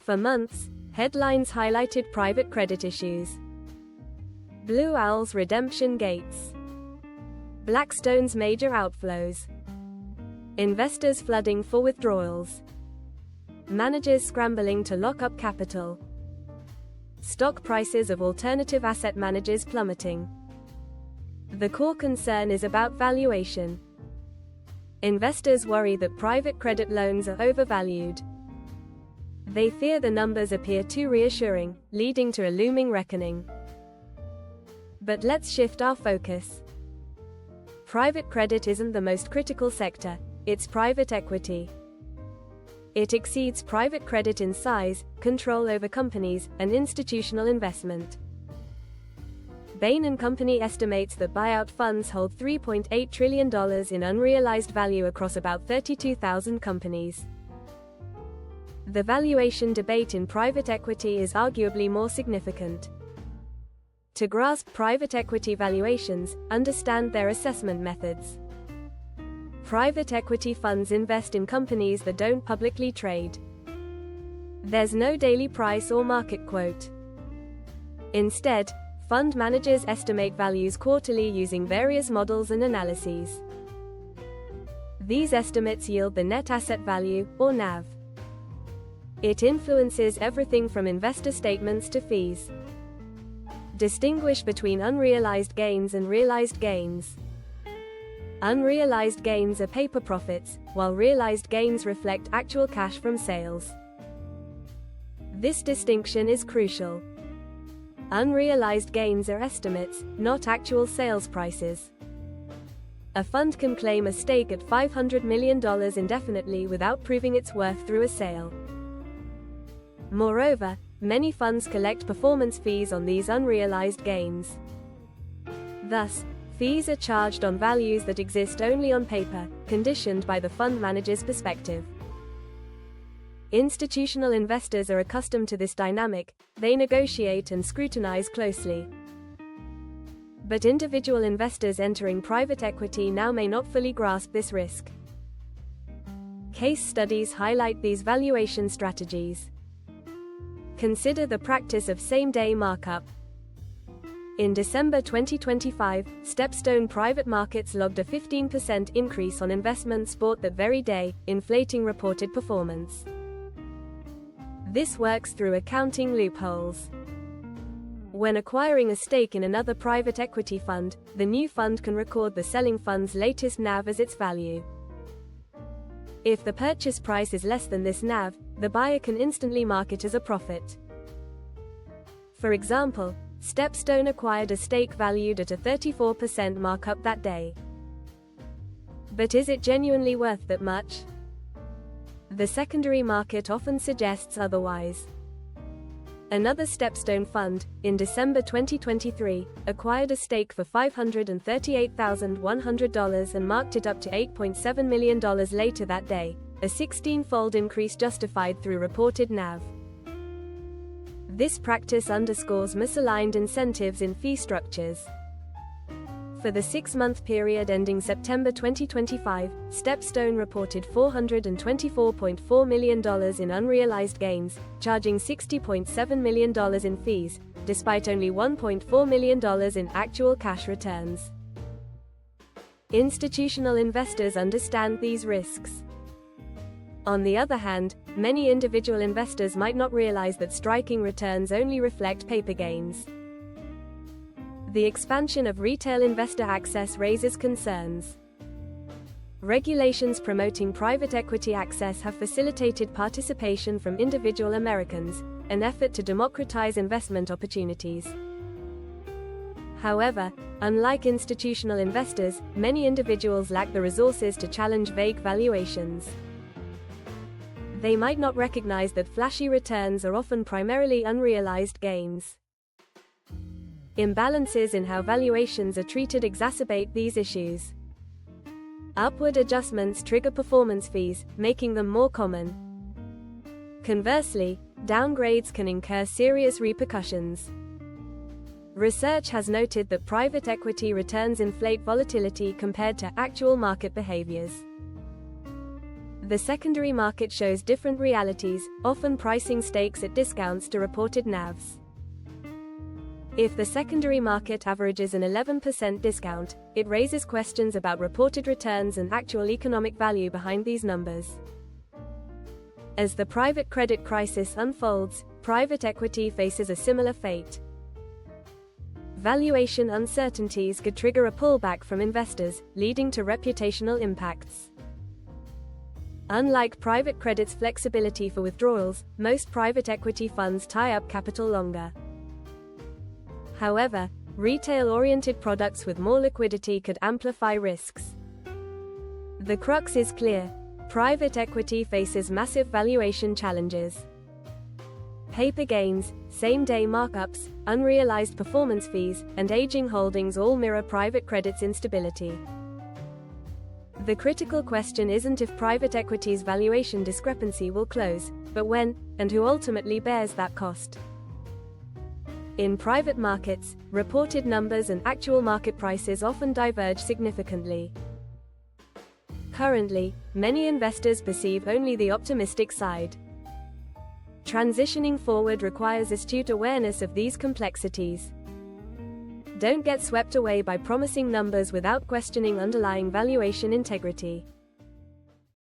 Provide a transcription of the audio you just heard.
For months, headlines highlighted private credit issues. Blue Owl's redemption gates. Blackstone's major outflows. Investors flooding for withdrawals. Managers scrambling to lock up capital. Stock prices of alternative asset managers plummeting. The core concern is about valuation. Investors worry that private credit loans are overvalued. They fear the numbers appear too reassuring, leading to a looming reckoning. But let's shift our focus. Private credit isn't the most critical sector, it's private equity. It exceeds private credit in size, control over companies, and institutional investment. Bain & Company estimates that buyout funds hold $3.8 trillion in unrealized value across about 32,000 companies. The valuation debate in private equity is arguably more significant. To grasp private equity valuations, understand their assessment methods. Private equity funds invest in companies that don't publicly trade. There's no daily price or market quote. Instead, fund managers estimate values quarterly using various models and analyses. These estimates yield the net asset value, or NAV. It influences everything from investor statements to fees. Distinguish between unrealized gains and realized gains. Unrealized gains are paper profits, while realized gains reflect actual cash from sales. This distinction is crucial. Unrealized gains are estimates, not actual sales prices. A fund can claim a stake at $500 million indefinitely without proving its worth through a sale. Moreover, many funds collect performance fees on these unrealized gains. Thus, fees are charged on values that exist only on paper, conditioned by the fund manager's perspective. Institutional investors are accustomed to this dynamic, they negotiate and scrutinize closely. But individual investors entering private equity now may not fully grasp this risk. Case studies highlight these valuation strategies. Consider the practice of same-day markup. In December 2025, Stepstone Private Markets logged a 15% increase on investments bought that very day, inflating reported performance. This works through accounting loopholes. When acquiring a stake in another private equity fund, the new fund can record the selling fund's latest NAV as its value. If the purchase price is less than this NAV, the buyer can instantly mark it as a profit. For example, Stepstone acquired a stake valued at a 34% markup that day. But is it genuinely worth that much? The secondary market often suggests otherwise. Another Stepstone fund, in December 2023, acquired a stake for $538,100 and marked it up to $8.7 million later that day, a 16-fold increase justified through reported NAV. This practice underscores misaligned incentives in fee structures. For the 6-month period ending September 2025, Stepstone reported $424.4 million in unrealized gains, charging $60.7 million in fees, despite only $1.4 million in actual cash returns. Institutional investors understand these risks. On the other hand, many individual investors might not realize that striking returns only reflect paper gains. The expansion of retail investor access raises concerns. Regulations promoting private equity access have facilitated participation from individual Americans, an effort to democratize investment opportunities. However, unlike institutional investors, many individuals lack the resources to challenge vague valuations. They might not recognize that flashy returns are often primarily unrealized gains. Imbalances in how valuations are treated exacerbate these issues. Upward adjustments trigger performance fees, making them more common. Conversely, downgrades can incur serious repercussions. Research has noted that private equity returns inflate volatility compared to actual market behaviors. The secondary market shows different realities, often pricing stakes at discounts to reported NAVs. If the secondary market averages an 11% discount, it raises questions about reported returns and actual economic value behind these numbers. As the private credit crisis unfolds, private equity faces a similar fate. Valuation uncertainties could trigger a pullback from investors, leading to reputational impacts. Unlike private credit's flexibility for withdrawals, most private equity funds tie up capital longer. However, retail-oriented products with more liquidity could amplify risks. The crux is clear: private equity faces massive valuation challenges. Paper gains, same-day markups, unrealized performance fees, and aging holdings all mirror private credit's instability. The critical question isn't if private equity's valuation discrepancy will close, but when, and who ultimately bears that cost. In private markets, reported numbers and actual market prices often diverge significantly. Currently, many investors perceive only the optimistic side. Transitioning forward requires astute awareness of these complexities. Don't get swept away by promising numbers without questioning underlying valuation integrity.